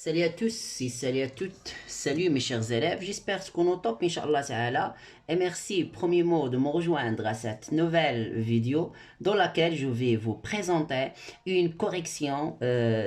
Salut à tous et salut à toutes. Salut mes chers élèves, j'espère qu'on est au top, Inch'Allah Ta'ala. Et merci, premier mot, de me rejoindre à cette nouvelle vidéo dans laquelle je vais vous présenter une correction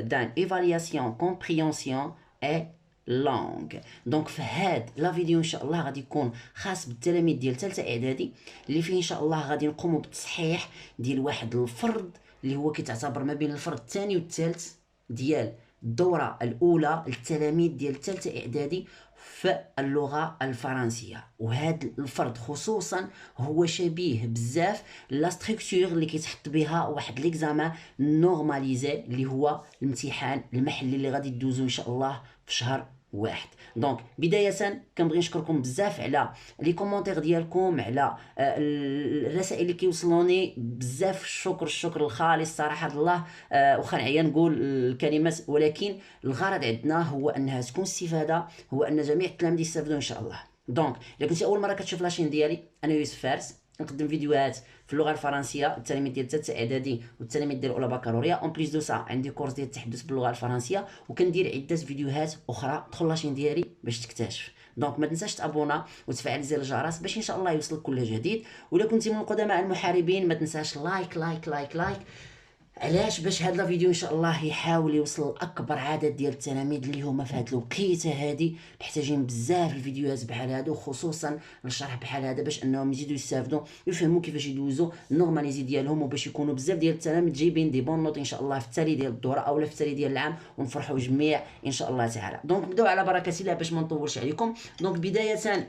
d'une évaluation, compréhension et langue. Donc في هاد لا فيديو ان شاء الله غادي يكون خاص بالتلاميذ ديال ثالثه اعدادي اللي فيه ان شاء الله غادي نقوموا بالتصحيح ديال واحد الفرد اللي هو كيتعتبر ما بين الفرد الثاني والثالث ديال الدورة الأولى للتلاميذ ديال الثالثة إعدادي في اللغة الفرنسية. وهذا الفرد خصوصا هو شبيه بزاف لا ستركتور اللي كيتحط بها واحد ليكزامان نورماليزي اللي هو الامتحان المحلي اللي غادي تدوزو إن شاء الله في شهر واحد. دونك بدايه كنبغي نشكركم بزاف على لي كومونتير ديالكم، على الرسائل اللي كيوصلوني. بزاف الشكر الخالص صراحه الله. واخا نعيا نقول الكلمات، ولكن الغرض عندنا هو انها تكون استفاده، هو ان جميع التلاميذ يستافدوا ان شاء الله. دونك الا كنتي اول مره كتشوف لاشين ديالي، انا يوسف فارس، نقدم فيديوهات في اللغه الفرنسيه للتلاميذ ديال الثالثه اعدادي والتلاميذ ديال اولى بكالوريا. اون بليس دو سا عندي كورس ديال التحدث باللغه الفرنسيه، وكندير عده فيديوهات اخرى. دخل لاشين ديالي باش تكتشف. دونك ما تنساش تابونا وتفعل زر الجرس باش ان شاء الله يوصلك كل جديد. ولا كنتي من القدماء المحاربين ما تنساش لايك لايك لايك لايك. علاش؟ باش هذا الفيديو ان شاء الله يحاول يوصل لاكبر عدد ديال التلاميذ اللي هما في هذه الوقيته هذه محتاجين بزاف الفيديوهات بحال هادو، خصوصا الشرح بحال هذا، باش انهم يزيدوا يستافدوا يفهموا كيفاش يدوزوا النورماليزي ديالهم، وباش يكونوا بزاف ديال التلاميذ جايبين دي بون نوت ان شاء الله في التالي ديال الدوره او في التالي ديال العام، ونفرحوا جميع ان شاء الله تعالى. دونك نبداو على بركه الله باش ما نطولش عليكم. دونك بدايه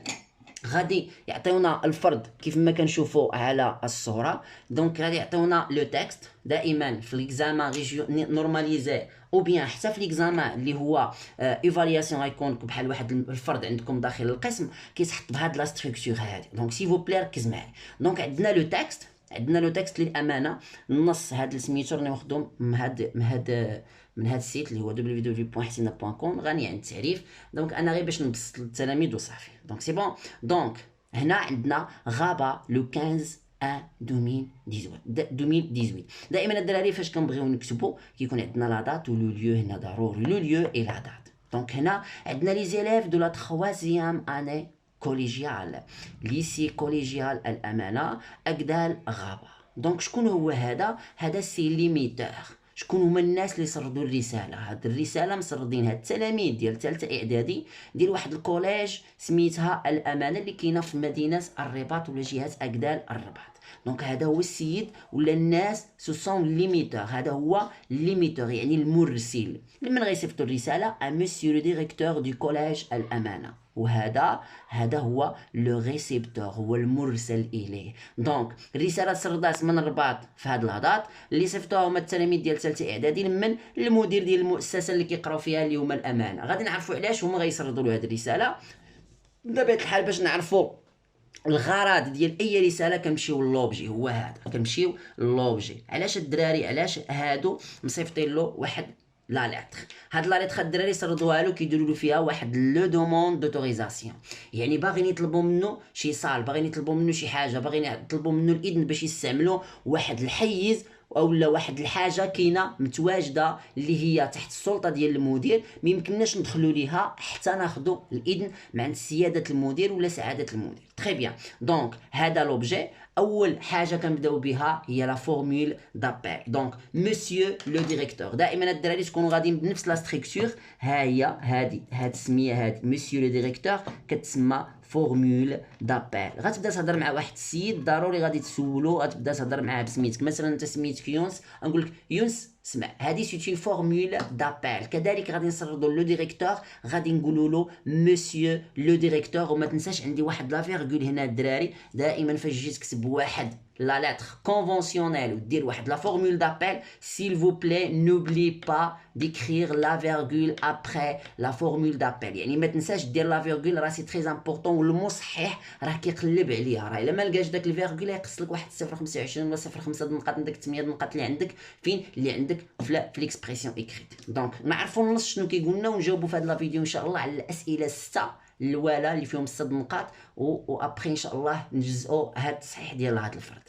غادي يعطيونا الفرد كيف ما كنشوفوا على الصوره. دونك غادي يعطيونا لو تكست. دائما في ليكزامان نورماليزي او بيان حتى في ليكزامان اللي هو ايفالياسيون غيكون بحال واحد الفرد عندكم داخل القسم كيتحط بهاد لا ستركتور هادي. دونك سيفو بلي ركز معايا. دونك عندنا لو تكست للامانه. النص هاد سميتو راني واخدو من هاد السيت اللي هو www.hasina.com، غني عن التعريف. دونك انا غير باش نبسط للتلاميذ وصافي. دونك سي بون. دونك هنا عندنا غابه لو 15 2018. دائما الدراري فاش كنبغيو نكتبوا كيكون عندنا لا دات و لو ليو، هنا ضروري لو ليو اي لا دات. دونك هنا عندنا لي زيليف دو لا 3 اني كوليجيال، ليسي كوليجيال الامانه اكدال غابه. دونك شكون هو هذا سي ليميتور. شكون هما الناس اللي سردوا الرساله؟ هاد الرساله مسردينها التلاميذ ديال ثالثه اعدادي ديال واحد الكوليج سميتها الامانه اللي كاينه في مدينه الرباط ولا جهه اكدال الرباط. دونك هذا هو السيد ولا الناس سو سون ليميتور. هذا هو ليميتور يعني المرسل. لمن غيصيفطوا الرساله؟ ا مسيو لو ديريكتور دو كوليج الامانه. وهذا هو لو ريسيبتور، هو المرسل اليه. دونك الرساله سردات من الرباط في هاد لحظات اللي صيفطوها هما التلاميذ ديال ثالثه اعدادي من المدير ديال المؤسسه اللي كيقراو فيها اليوم الامانه. غادي نعرفوا علاش هما غيسردوا له هاد الرساله. بطبيعه الحال باش نعرفوا الغرض ديال اي رساله كنمشيو للوبجي. هو هذا كنمشيو للوبجي. علاش الدراري علاش هادو مصيفطين له واحد لا ليتر؟ هاد لا ليتر الدراري سردوها له كيديروا له فيها واحد لو دوموند دوتوريزاسيون، يعني باغيين يطلبوا منه شي صال، باغيين يطلبوا منه شي حاجه، باغيين يطلبوا منه الاذن باش يستعملوا واحد الحيز اولا واحد الحاجه كاينه متواجده اللي هي تحت السلطه ديال المدير، ما يمكنناش ندخلوا ليها حتى ناخذوا الاذن مع سياده المدير ولا سعاده المدير. تري بيان. دونك هذا لوبجي. اول حاجه كنبداو بها هي لا فورمول دابيل. دونك مسيو لو ديريكتور. دائما الدراري تكونوا غاديين بنفس لا ستركتور. ها هي هاد السميه هادي مسيو لو ديريكتور كتسمى فورمول دابيل. غتبدا تهضر مع واحد السيد ضروري غادي تسولو، غتبدا تهضر معاه بسميتك. مثلا انت سميتك يونس، نقول لك يونس اسمع هذه سيتي فورمول دابيل. كذلك غادي نسردو لو ديريكتور، غادي نقولوا له مسيو لو ديريكتور. وما تنساش عندي واحد لا فيرغول هنا الدراري. دائما فاش تجي تكتب واحد لا لتر كونفونسيونيل ودير واحد لا فورمول دابيل، s'il vous plaît n'oublie pas d'écrire la virgule après la formule d'appel. يعني ما تنساش دير لا فيرغول، راه سي تري امبورطون. والمصحح راه كيقلب عليها، راه الا ما لقاش داك الفيرغول يقص لك واحد 0.25 ولا 0.5 النقاط من داك 8 النقاط اللي عندك فين اللي عندك في ليكسبرسيون ايكريت. دونك نعرفوا النص شنو كيقول لنا، ونجاوبوا في هذا لا فيديو ان شاء الله على الاسئله 6 الاولى اللي فيهم 6 نقاط، وابخي ان شاء الله نجزئوا هذا التصحيح ديال هذا الفرد.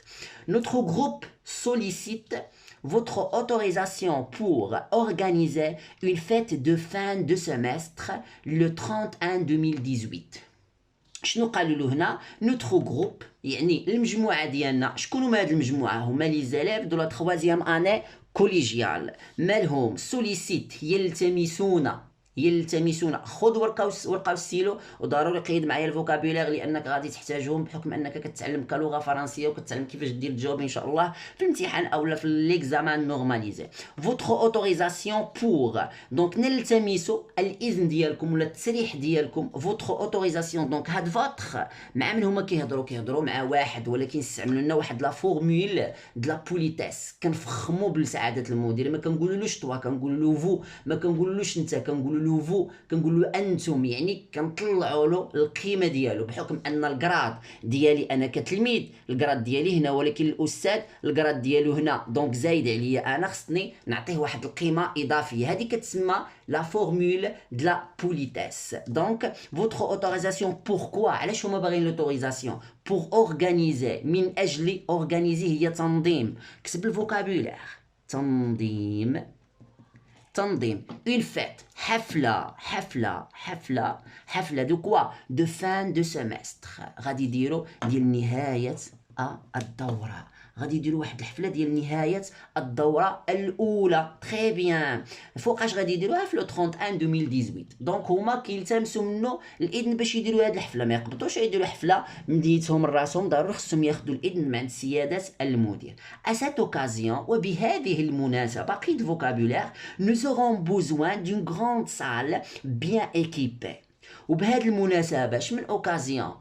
Notre groupe sollicite votre autorisation pour organiser une fête de fin de semestre le 31 2018. شنو قالوا له هنا نوترو جروب يعني المجموعه ديالنا شكون هما هاد المجموعه هما لي زيليف دو لا 3 اني كوليجيال مالهم سوليسيت يلتمسون خذ ورقه والسيلو وضروري قيد معايا الفوكابولير لانك غادي تحتاجهم بحكم انك كتعلم كلغه فرنسيه وكتعلم كيفاش دير الجواب ان شاء الله في الامتحان اولا في ليكزامان نورماليزي فوتر اوتوريزاسيون بور دونك نلتمسوا الاذن ديالكم ولا التسريح ديالكم فوتر اوتوريزاسيون دونك هاد فوتر مع من هما كيهضروا مع واحد ولكن استعملوا لنا واحد لا فورمول د لا بوليتيس كنفخموا بسعاده المدير ما كنقولولوش توا كنقولوا له فو ما كنقولولوش انت كنقولوا له فو كنقول له انتم يعني كنطلعوا له القيمه ديالو بحكم ان الكراد ديالي انا كتلميذ الكراد ديالي هنا ولكن الاستاذ الكراد ديالو هنا دونك زايد عليا انا خصني نعطيه واحد القيمه اضافيه هذه كتسمى لا فورمول د لا بوليتيس دونك فوتر اوتوريزاسيون بوركوا علاش هما باغيين لوتوريزاسيون بور اورغانيزي من اجل اورغانيزي هي تنظيم كتب الفوكابولير تنظيم une fête حفلة دو كوا دو فان دو سيمستر غادي يديروا ديال نهاية الدورة غادي يديروا واحد الحفله ديال نهايه الدوره الاولى تري بيان فوقاش غادي يديروها في لو 31 2018 دونك هما كيلتمسوا منه الاذن باش يديروا هذه الحفله ما يقبطوش يديروا حفله من ديتهم من راسهم ضروري خصهم ياخذوا الاذن من عند سياده المدير اسات اوكازيون وبهذه المناسبه قيد فوكابولير nous aurons besoin d'une grande salle bien équipée وبهذه المناسبه اش من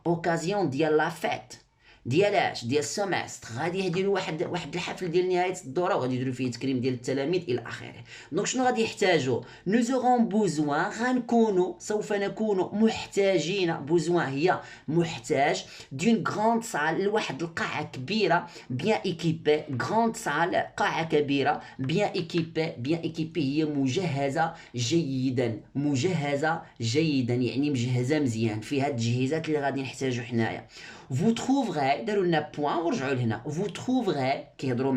اوكازيون ديال لا فيت ديال السمستر غادي يديروا واحد الحفل ديال نهايه الدوره وغادي يديروا فيه تكريم ديال التلاميذ الى اخره دونك شنو غادي يحتاجوا نوزورون بوزوان سوف نكون محتاجين بوزوان هي محتاج دون غراند سال لواحد القاعه كبيره بيان ايكيبي غراند سال قاعه كبيره بيان ايكيبي هي مجهزه جيدا يعني مجهزه مزيان فيها التجهيزات اللي غادي نحتاجو حنايا vous trouverez داروا لنا بوين ورجعوا لهنا vous trouverez كيهضروا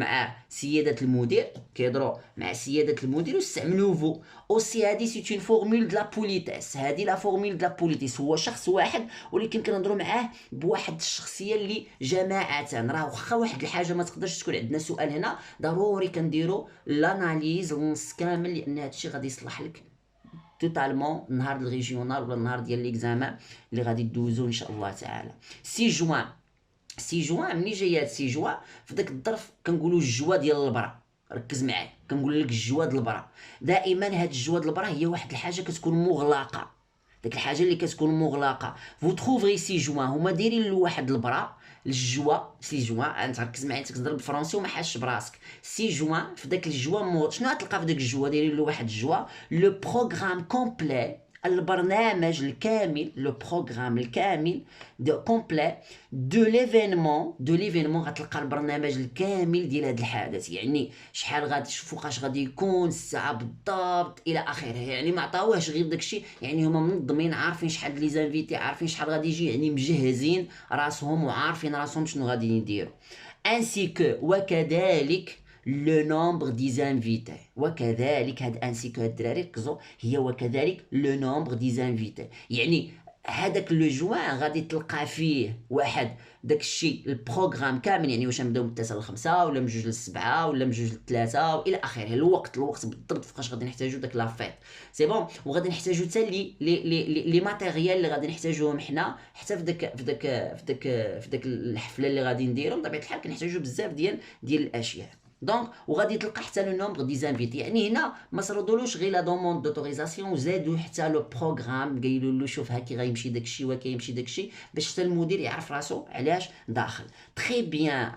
مع سياده المدير واستعملوا فو اوسي هادي سي اون فورمول د لا بوليتيس هادي لا فورمول د لا بوليتيس هو شخص واحد ولكن كنهضروا معاه بواحد الشخصيه اللي جماعه راه واخا واحد الحاجه ما تقدرش تكون عندنا سؤال هنا ضروري كنديروا لاناليز النص كامل لان هادشي غادي يصلح لك توتالمون نهار الريجيونال ولا نهار ديال ليكزامان اللي غادي دوزو ان شاء الله تعالى 6 جوان ملي جايه 6 جوان في داك الظرف كنقولوا الجوا ديال البرا ركز معايا كنقول لك الجوا ديال البرا دائما هاد الجوا ديال البرا هي واحد الحاجه كتكون مغلقه داك الحاجه اللي كتكون مغلقه فو تروفري 6 جوان هما دايرين له واحد البرا الجوا 6 جوان انت ركز معايا انت كتهضر بالفرنسي وما حاسش براسك 6 جوان في داك الجوا شنو غتلقى في داك الجوا دايرين له واحد الجوا لو بروغرام كومبلي البرنامج الكامل لو بروغرام الكامل دو كومبلي دو ليفينمون غتلقى البرنامج الكامل ديال هذا الحدث يعني شحال غادي فوقاش غادي يكون الساعه بالضبط الى اخره يعني ما عطاوهش غير داكشي يعني هما منظمين عارفين شحال لي زانفيتي عارفين شحال غادي يجي يعني مجهزين راسهم وعارفين راسهم شنو غادي يديروا انسي كو وكذلك لو نومبر دي زانفيتي وكذلك هاد انسي كو الدراري ركزوا هي وكذلك لو نومبر دي زانفيتي يعني هذاك لو جوان غادي تلقى فيه واحد داكشي البروغرام كامل يعني واش نبداو من 9 ل 5 ولا من 2 ل 7 ولا من 2 ل 3 والى اخره الوقت بالضبط فاش غادي نحتاجو داك لافيت سي بون وغادي نحتاجو حتى لي ماتيريال اللي غادي نحتاجوهم حنا حتى في داك الحفله اللي غادي نديرو بطبيعه الحال كنحتاجو بزاف ديال الاشياء دونك وغادي تلقى حتى لو نومبر دي زانفيتي يعني هنا ما صردولوش غير لا دوموند دوتوريزاسيون وزادوا حتى لو بروغرام قايلوا له شوف هاكي غيمشي داكشي وكيمشي داكشي باش حتى المدير يعرف راسو علاش داخل تري بيان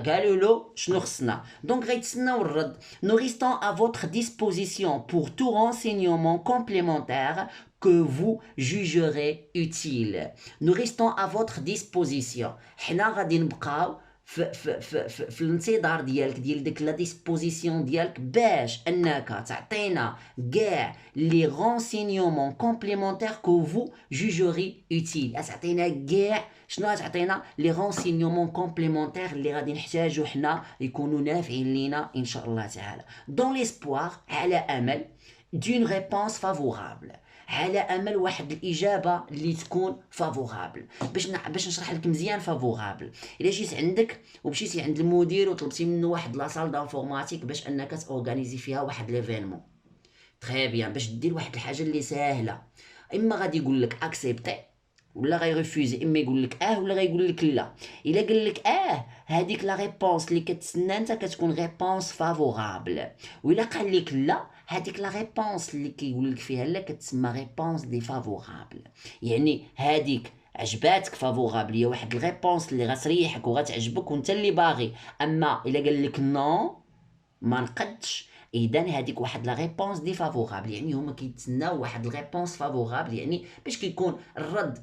قالوا له شنو خصنا دونك غيتسناو الرد نو ريستون ا فوتر ديسبوزيسيون بور تو رونسيغنمون كومبليمونتير que vous jugerez utile. Nous restons à votre disposition. حنا غادي نبقاو في الانتظار ديالك ديال ديك لا ديسبوزيسيون ديالك باش انك تعطينا كاع لي رونسينيومون كومبليمونتير كو فو جوجوري اوتيل. تعطينا كاع شنو تعطينا لي رونسينيومون كومبليمونتير اللي غادي نحتاجو حنا يكونوا نافعين لينا ان شاء الله تعالى. دون ليسبوار، على امل دون ريبونس فافورابل، على امل واحد الاجابه اللي تكون فافورابل. باش نشرح لك مزيان فافورابل، الا جيت عندك ومشيتي عند المدير وطلبتي منه واحد لاصال دانفورماتيك باش انك تورغانيزي فيها واحد ليفينمون، تري بيان، باش دير واحد الحاجه اللي ساهله، اما غادي يقول لك اكسبتي ولا غيرفوزي، اما يقول لك ولا غيقول لك لا. الا قال لك هذيك لا ريبونس اللي كتسنى انت كتكون ريبونس فافورابل، وإلا قال لك لا هذيك لا ريبونس اللي كيقول لك فيها لا كتسمى ريبونس دي فافورابل. يعني هذيك عجباتك فافورابل، هي واحد الريبونس اللي غتريحك وغتعجبك وانت اللي باغي. اما الا قال لك نو ما نقدش، اذا هذيك واحد لا ريبونس دي فافورابل، يعني هما كيتسناو واحد الريبونس فافورابل، يعني باش كيكون الرد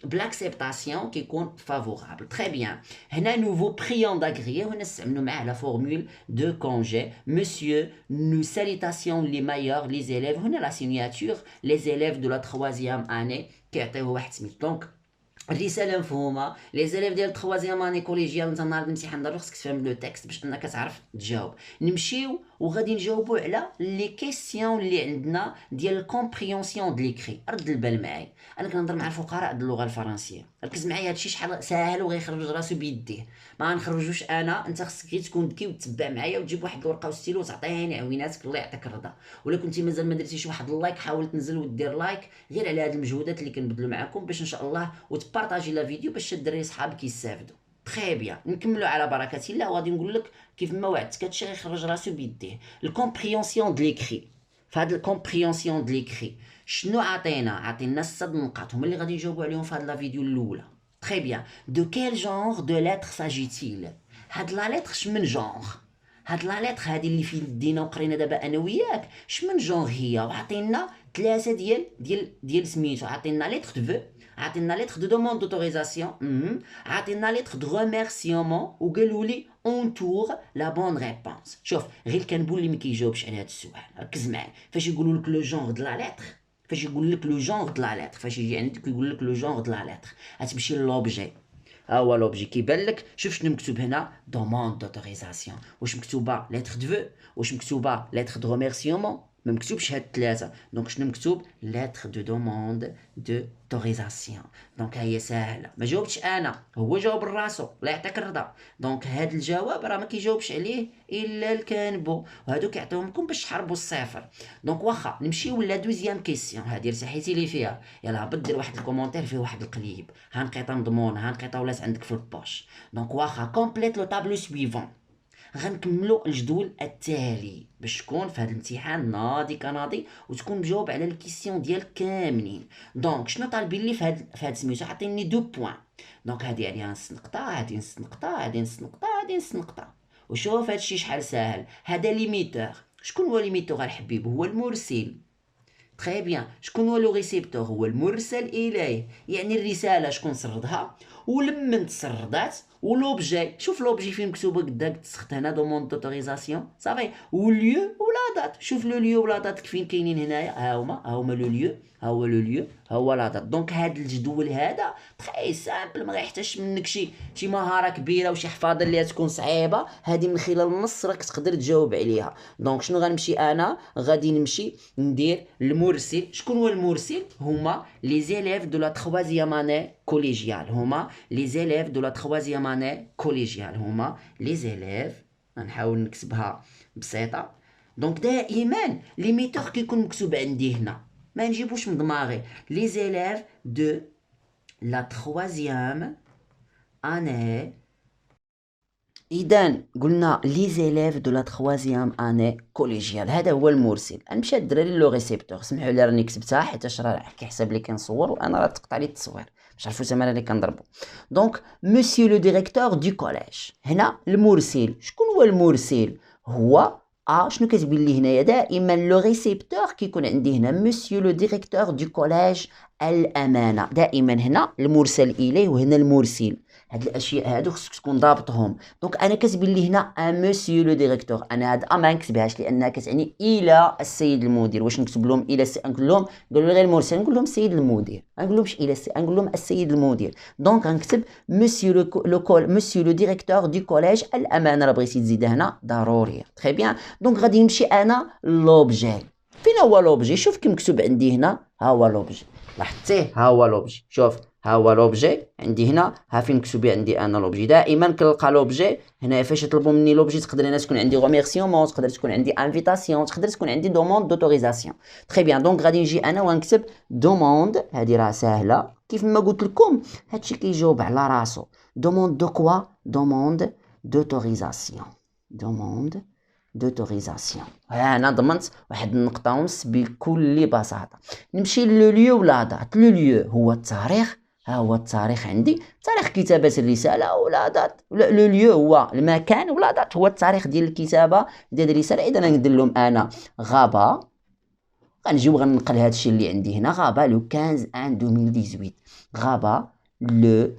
بلاكسبتاسيون كيكون فافورابل. تري بيان. هنا نوفو بريون داغريي، هنا نستعملوا معاه لا فورمول دو كونجي. مسيو نو ساليتاسيون لي مايور لي زيليف، هنا لا سيناتور لي زيليف دو لا تخوازيام اني كيعطيوه واحد سميتو. دونك الرساله مفهومه. لي زيليف ديال التخوازيام اني كوليجيال، انت نهار الامتحان ضروري خصك تفهم لو تكست باش انك تعرف تجاوب. نمشيو وغادي نجاوبوا على لي كيسيون اللي عندنا ديال الكومبريونسيون د ليكري. رد البال معايا، انا كنهضر مع الفقراء د اللغه الفرنسيه، ركز معايا، هادشي شحال ساهل وغيخرج راسو بيديه، ما غنخرجوش انا. انت خصك غير تكون ذكي وتتبع معايا وتجيب واحد الورقه وستيلو وتعطيني عويناتك، الله يعطيك الرضا. ولا كنتي مازال ما درتيش واحد اللايك، حاول تنزل ودير لايك غير على هاد المجهودات اللي كنبذلو معاكم باش ان شاء الله، وتبارطاجي لا فيديو باش الدراري صحابك يستافدوا. تري بيان. نكملوا على بركه الله، وغادي نقول لك كيف ما وعدتك هادشي غيخرج راسو بيديه. الكومبريونسيون د ليكري، فهاد الكومبريونسيون د ليكري شنو عطينا 6 نقاط هما اللي غادي نجاوبوا عليهم في هاد لا فيديو الاولى. تري بيان. دو كيل جونغ دو لتر ساجيتيل؟ هاد لا لتر شمن جونغ؟ هاد لا لتر هادي اللي في يدينا وقرينا دابا انا وياك شمن جونغ هي؟ وعطينا 3 ديال سميتو. عطينا لتر دو، عطينا لتر دو دوموند دوتوريزاسيون، عطينا لتر دو ريميرسيومون، وقالوا لي اونتور لا بون ريبونس. شوف غير الكنبول اللي ما كيجاوبش على هذا السؤال، ركز معايا. فاش يقولوا لك لو جونغ د لا لتر، فاش يقول لك لو جونغ د لا لتر، فاش يجي عندك ويقول لك لو جونغ د لا لتر، غتمشي لوبجي. ها هو لوبجي كيبان لك. شوف شنو مكتوب هنا، دوموند دوتوريزاسيون. واش مكتوبه لتر دو، واش مكتوبه لتر دو ريميرسيومون؟ ما مكتوبش هاد الثلاثه. دونك شنو مكتوب؟ لتر دو دوموند دو توغيزاسيون. دونك هي ساهله، ما جاوبتش انا، هو جاوب راسو، الله يعطيك الرضا. دونك هاد الجواب راه ما كيجاوبش عليه الا الكانبو، وهادو كيعطيوهم لكم باش تحاربوا الصفر. دونك واخا نمشيو لا دوزيام كيسيون، هادي رتاحيتي لي فيها، يلاه هبط دير واحد الكومونتير فيه واحد القليب، ها نقيطه مضمونه، ها نقيطه ولات عندك في البوش. دونك واخا كومبليت لو طابلو سويفون. غنكملوا الجدول التالي باش تكون في هذا الامتحان ناضي كناضي وتكون مجاوب على الكيسيون ديالك كاملين. دونك شنو طالبين لي في هاد سميتو؟ عطيني 2 بوين. دونك هادي عليها نص نقطه، هادي نص نقطه، هادي نص نقطه، هادي نص نقطه. وشوف هادشي شحال ساهل. هذا ليميتور. شكون هو ليميتور الحبيب؟ هو المرسل. تري بيان. شكون هو لو ريسيبتور؟ هو المرسل اليه، يعني الرساله شكون سردها ولمن تسردات ولوبجي. شوف لوبجي فين مكتوبه قداك تسخت هنا دوموند دوتوريزاسيون صافي، والليو ولا دات. شوف لو ليو ولا دات فين كاينين هنايا، ها هما لو ليو، ها هو لو ليو، ها هو لا دات. دونك هاد الجدول هذا تري سامبل، ما غيحتاجش منك شي مهاره كبيره وشي حفاظه اللي تكون صعيبه. هذه من خلال النص راك تقدر تجاوب عليها. دونك شنو غنمشي انا؟ غادي نمشي ندير المرسل. شكون هو المرسل؟ هما لي زيليف دو لا تخوازيام اني كوليجيال، هما لي زيليف دو لا تخوازيام اني كوليجيال، هما لي زيليف. غنحاول نكتبها بسيطه. دونك دائما ليميتور كيكون مكتوب عندي هنا، ما نجيبوش من دماغي. لي زيليف دو لا تخوازيام اني. اذا قلنا لي زيليف دو لا تخوازيام اني كوليجيال، هذا هو المرسل. نمشي الدراري لو ريسيبتور. سمحوا لي راني كتبتها حيت راه كيحسب لي كنصور وانا راه تقطع لي التصوير باش عرفوا الثمره اللي كنضربوا. دونك مسيو لو ديريكتور دو كوليج، هنا المرسل. شكون هو المرسل؟ هو شنو كتبين لي هنايا؟ دائما لو ريسيبتور كيكون عندي هنا مسيو لو ديريكتور دو كوليج الامانه. دائما هنا المرسل اليه وهنا المرسل. هاد الاشياء هادو خصك تكون ضابطهم. دونك انا كتبين لي هنا ان مسيو لو ديريكتور، انا هاد ما نكتبهاش لانها كتعني الى السيد المدير. واش نكتب لهم الى نقول لهم قالوا لي غير المرسل، نقول لهم السيد المدير، ما نقول الى نقول لهم السيد المدير. دونك غنكتب مسيو مسيو لو ديريكتور دو كوليج الامانه، راه بغيتي تزيد هنا ضروريه. تري بيان. دونك غادي نمشي انا لوبجي. فين هو لوبجي؟ شوف كي مكتوب عندي هنا، ها هو لوبجي، لاحظتيه؟ ها هو لوبجي، شوف ها هو لوبجي عندي هنا، ها فين مكتوب عندي انا لوبجي. دائما كنلقى لوبجي هنا فاش يطلبوا مني لوبجي. تقدر هنا تكون عندي ريميرسيومون، تقدر تكون عندي انفيتاسيون، تقدر تكون عندي دوموند دوتوريزاسيون. تري بيان. دونك غادي نجي انا ونكتب دوموند، هذه راه ساهله كيف ما قلت لكم، هادشي كيجاوب على راسو. دوموند دو كوا؟ دوموند دوتوريزاسيون، دوموند دوتوريزاسيون. هنا ضمنت واحد النقطة ونص بكل بساطة. نمشي لو ليو ولا دات. لو ليو هو التاريخ، ها هو التاريخ عندي، تاريخ كتابة الرسالة ولا دات. لو ليو هو المكان ولا دات هو التاريخ ديال الكتابة ديال الرسالة. إذا ندير لهم أنا غابة، غنجيو غنقل هادشي اللي عندي هنا، غابة لو 15 ان 2018، غابة لو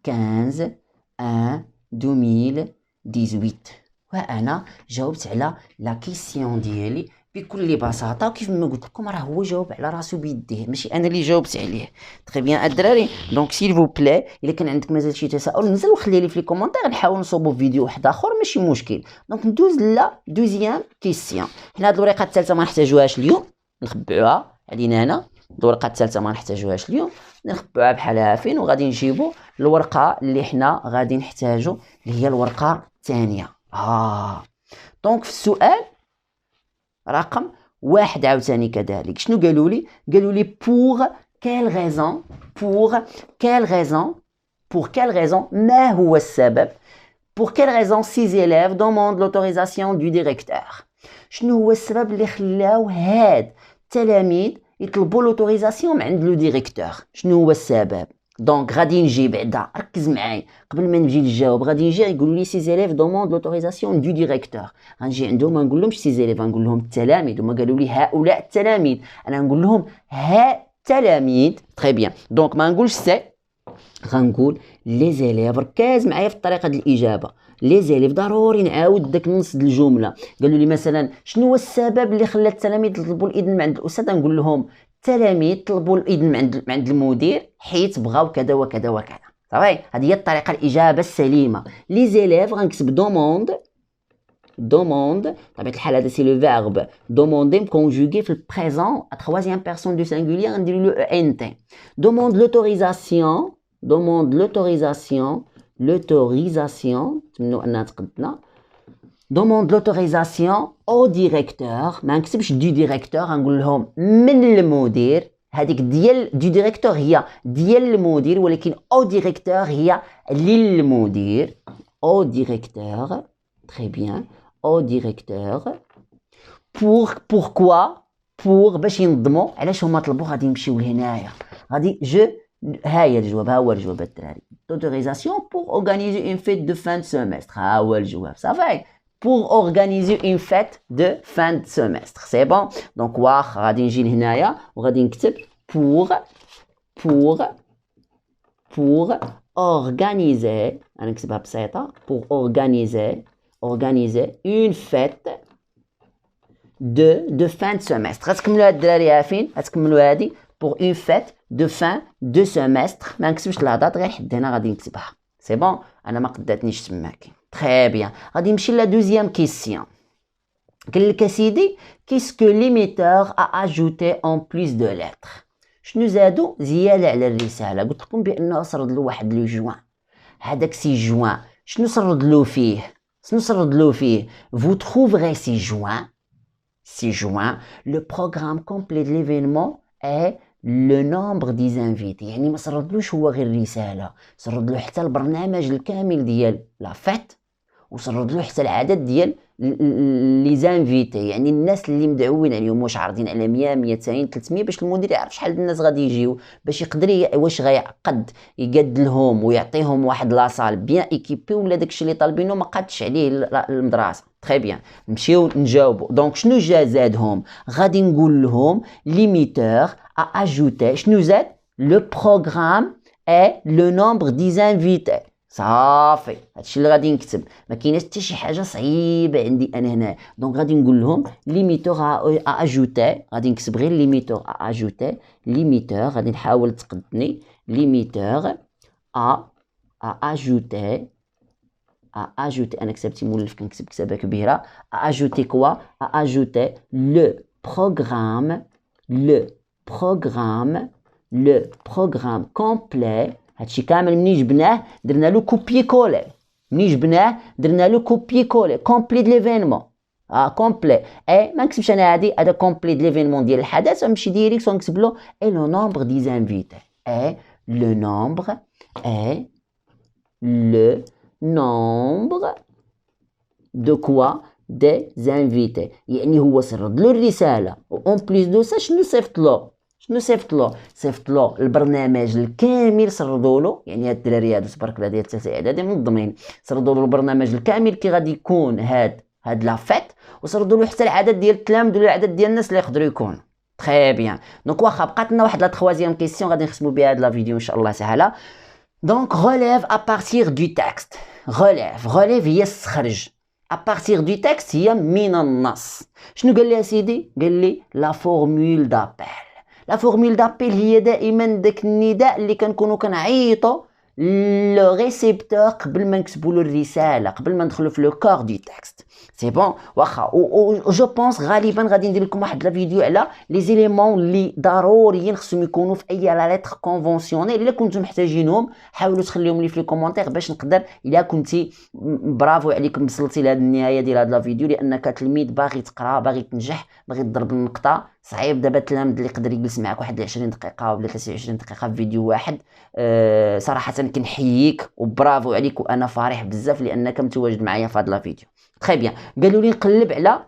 15 ان 2018. وانا جاوبت على لا كيسيون ديالي بكل بساطه. وكيف ما قلت لكم راه هو جاوب على راسو بيديه، ماشي انا اللي جاوبت عليه. تري بيان الدراري. دونك سيل فو بلاي، الا كان عندك مازال شي تساؤل نزل وخلي لي في لي كومونتير، نحاول نصوبوا فيديو واحد اخر ماشي مشكل. دونك ندوز لا دوزيام كيسيون. حنا هاد الورقه الثالثه ما نحتاجوهاش اليوم، نخبعوها علينا هنا. الورقه الثالثه ما نحتاجوهاش اليوم، نخبعوها بحالها فين. وغادي نجيبوا الورقه اللي حنا غادي نحتاجو اللي هي الورقه الثانيه. دونك في السؤال رقم 1 عاوتاني كذلك شنو قالوا لي؟ قالوا لي بور كيل غيزون، بور كيل غيزون، بور كيل غيزون، ما هو السبب؟ بور كيل غيزون سيز élèves demandent l'autorisation du directeur. شنو هو السبب اللي خلاو هاد التلاميذ يطلبوا لوتوريزاسيون من عند لو ديريكتور؟ شنو هو السبب؟ دونك غادي نجي بعدا، ركز معايا قبل ما نجي نجاوب. غادي نجي يقولوا لي سي زيليف دوموند لوتوريزاسيون دو ديريكتور. غنجي عندهم ما نقول لهمش سي زيليف، غنقول لهم التلاميذ. هما قالوا لي هؤلاء التلاميذ، انا نقول لهم ها التلاميذ. تري بيان. دونك ما نقولش سي، غنقول لي زيليف. ركز معايا في طريقه الاجابه. لي زيليف ضروري نعاود داك النص ديال الجمله. قالوا لي مثلا شنو هو السبب اللي خلى التلاميذ يطلبوا الاذن من عند الاستاذ؟ نقول لهم التلاميذ طلبوا الاذن من عند المدير حيت بغاو كذا وكذا وكذا. صافي، هذه هي الطريقه الاجابه السليمه. لي زيليف غنكتب دوموند، دوموند بطبيعه الحال هذا سي لو فيرب دوموندي مكونجوغي في البريزون ا troisième personne du singulier، غنديروا لو ان تي. دوموند لوتوريزاسيون، دوموند لوتوريزاسيون، لوتوريزاسيون تمنوا انها تقدنا. دوموند لوتوريزاسيون او ديريكتور، ما نكتبش دي ديريكتور، غنقول لهم من المدير. هذيك ديال دي ديريكتور هي ديال المدير، ولكن او ديريكتور هي للمدير. او ديريكتور. تري بيان. او ديريكتور. pourquoi؟ pour باش ينظموا. علاش هما طلبوا؟ غادي نمشيو لهنايا، غادي ها هي الجواب، ها هو الجواب الدراري. d'autorisation pour organiser une fête de fin de semestre. ها هو الجواب. صافي، pour organiser une fête de fin de semestre. c'est bon. donc واخ غادي نجي لهنايا وغادي نكتب pour organiser، انا نكتبها بسيطه، pour organiser une fête de fin de semestre. غتكملوا هاد الدراري عارفين، غتكملوا هادي pour une fête de fin de semestre. ما نكتبش لا دات، غير حد هنا غادي نكتبها. سي بون، انا ما قداتنيش تماك. تري بيان. غادي نمشي لا دوزيام كيسيون. قال لك اسيدي كيسكو ليميتور ا اجوتي اون بليس دو لتر. شنو زادوا زياده على الرساله؟ قلت لكم بانه سرد له واحد لو جوان. هذاك سي جوان شنو سرد له فيه؟ شنو سرد له فيه؟ vous trouverez ci joint le programme complet de l'événement et le nombre des invités. يعني ما سردلوش هو غير رساله، سرد له حتى البرنامج الكامل ديال لا فيت، وسرد له حتى العدد ديال لي زانفيتي، يعني الناس اللي مدعوين عليهم. واش عارضين على 100 200 300 باش المدير يعرف شحال الناس غادي يجيو، باش يقدر واش غيعقد يقاد لهم ويعطيهم واحد لاصال بيان ايكيبي، ولا داكشي اللي طالبينه ما قادش عليه المدرسه. تري بيان. نمشيو نجاوبوا. دونك شنو جا زادهم؟ غادي نقول لهم ليميتور ا اجوتي. شنو زاد؟ لو بروغرام est le nombre des invités. صافي هادشي اللي غادي نكتب، ما كايناش حتى شي حاجه صعيبه عندي انا هنا. دونك غادي نقول لهم ليميتور ا اجوتي، غادي نكتب غير ليميتور ا اجوتي، ليميتور غادي نحاول تقدني، ليميتور ا اجوتي، اجوتي انا كتبتي مولف كنكتب كتابه كبيره، اجوتي كوا، اجوتي لو بروغرام، لو بروغرام، لو بروغرام كومبلي. هادشي كامل منين جبناه درنا له كوبي كولي، منين جبناه درنا له كوبي كولي، كومبلي د ليفينمون، كومبلي اي ما نكتبش انا هذا كومبلي د ليفينمون ديال الحدث، غنمشي ديريكت ونكتب له اي لو نومبر دي زانفيتي، اي لو نومبر، اي لو nombre de quoi des invités. يعني هو سرد له الرسالة، اون بليس دو سا شنو صيفط له، شنو صيفط له؟ صيفط له البرنامج الكامل، سردوا له، يعني هاد الدراري هادو تبارك الله ديال الثالثه اعدادي منظمين، سردوا له البرنامج الكامل كي غادي يكون هاد لافيت، وسردوا له حتى العدد ديال التلاميذ والعدد ديال الناس اللي يقدروا يكونوا. تري بيان. دونك واخا بقات لنا واحد لا تخوازيام كيسيون غادي نختموا بها هاد لا فيديو ان شاء الله تعالى. Donc, relève à partir du texte. Relève هي السخرج. À partir du texte هي من النص. شنو قال لي يا سيدي؟ قال لي لا فورمول دابيل. لا فورمول دابيل هي دائما داك النداء اللي كنكونوا كنعيطوا لو ريسيبتور قبل ما نكتبوا له الرساله، قبل ما ندخلوا في لو كور دو تكست. سي بون واخا جو بونس غالبا غادي ندير لكم واحد لا فيديو على لي زيليمون اللي ضروريين خصهم يكونوا في اي لا لتر كونفونسيونيل. الا كنتم محتاجينهم حاولوا تخليهم لي في لي كومونتير باش نقدر، الا كنتي برافو عليكم وصلتي لهاد النهايه ديال هاد لا فيديو، لانك تلميذ باغي تقرا، باغي تنجح، باغي تضرب النقطه. صعيب دابا التلاميذ اللي يقدر يجلس معك واحد 20 دقيقه ولا 23 دقيقه في فيديو واحد. صراحه كنحييك وبرافو عليك، وانا فرح بزاف لانك متواجد معايا في هاد لا فيديو. تري بيان. قالوا لي نقلب على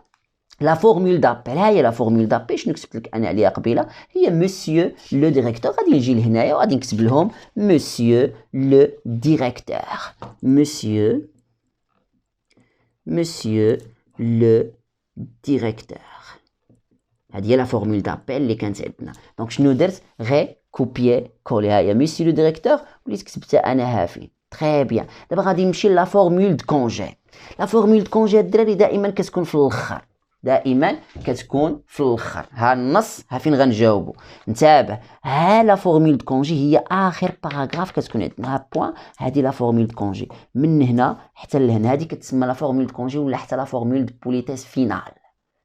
لا فورمول دابيل. ها هي لا فورمول دابيل، شنو كتبت لك انا عليها قبيله؟ هي مسيو لو ديريكتور. غادي نجي لهنايا وغادي نكتب لهم مسيو لو ديريكتور، مسيو لو ديريكتور. هذه هي لا فورمول دابيل اللي كانت عندنا. دونك شنو درت؟ غير كوبيي كولي. ها هي مسيو لو ديريكتور وليت كتبتها انا هافين. تري بيان. دابا غادي نمشي لا فورمول دو كونجي. لا فورمول دو كونجي الدراري دائما كتكون في الاخر، دائما كتكون في الاخر. ها النص ها فين غنجاوبوا. نتابع. ها لا فورمول دو كونجي هي اخر باراغراف كتكون عندنا. ها بوين هذه لا فورمول دو كونجي، من هنا حتى لهنا هذه كتسمى لا فورمول دو كونجي، ولا حتى لا فورمول دو بوليتيس فينال.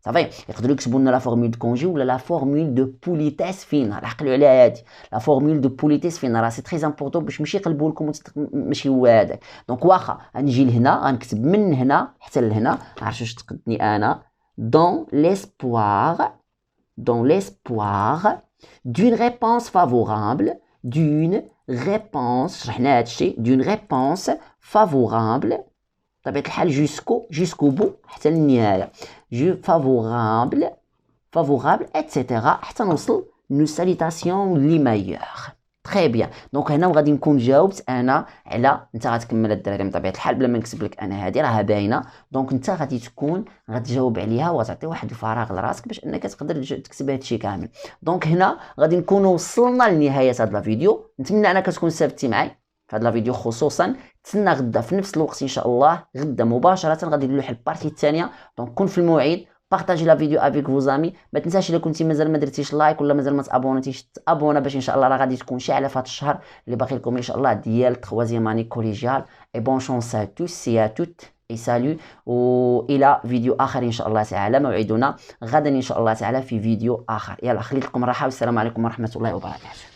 صافي يقدروا يكتبوا لنا لا فورمول دو كونجي ولا لا فورمول دو بوليتيس فينال. عقلوا على هذه لا فورمول دو بوليتيس فينال، راه سي تري امبورطون باش ماشي يقلبوا لكم ماشي هو هذاك. دونك واخا غنجي لهنا غنكتب من هنا حتى لهنا، عرفتوا واش تقدني انا؟ dans l'espoir d'une réponse favorable, d'une réponse، شرحنا هادشي، d'une réponse favorable بطبيعة الحال جوسكو بو حتى للنهاية، favorable اتسيتيرا حتى نوصل نو ساليتاسيون لي مايور. تري بيان. دونك هنا وغادي نكون جاوبت انا على، انت غتكمل الدراري بطبيعه الحال بلا ما نكتب لك انا هذه راها باينه. دونك انت غادي تكون غتجاوب عليها وتعطي واحد الفراغ لراسك باش انك تقدر تكتب هذا الشيء كامل. دونك هنا غادي نكونوا وصلنا لنهايه هذا الفيديو. نتمنى انك تكون استفدتي معي في هذا الفيديو خصوصا. تسنى غدا في نفس الوقت ان شاء الله، غدا مباشره غادي نديروا البارتي الثانيه. دونك كون في الموعد، بارطاجي لا فيديو افيك فوز امي. ما تنساش الا كنتي مازال ما درتيش لايك ولا مازال ما تابونيتيش تابونا باش ان شاء الله راه غادي تكون شاعله في هذا الشهر اللي باقي لكم ان شاء الله ديال 3 اني كوليجيال. اي بون شونس ا توس سي ا توت اي سالو، والى فيديو اخر ان شاء الله تعالى. موعدنا غدا ان شاء الله تعالى في فيديو اخر. يلا خليت لكم راحه والسلام عليكم ورحمه الله وبركاته.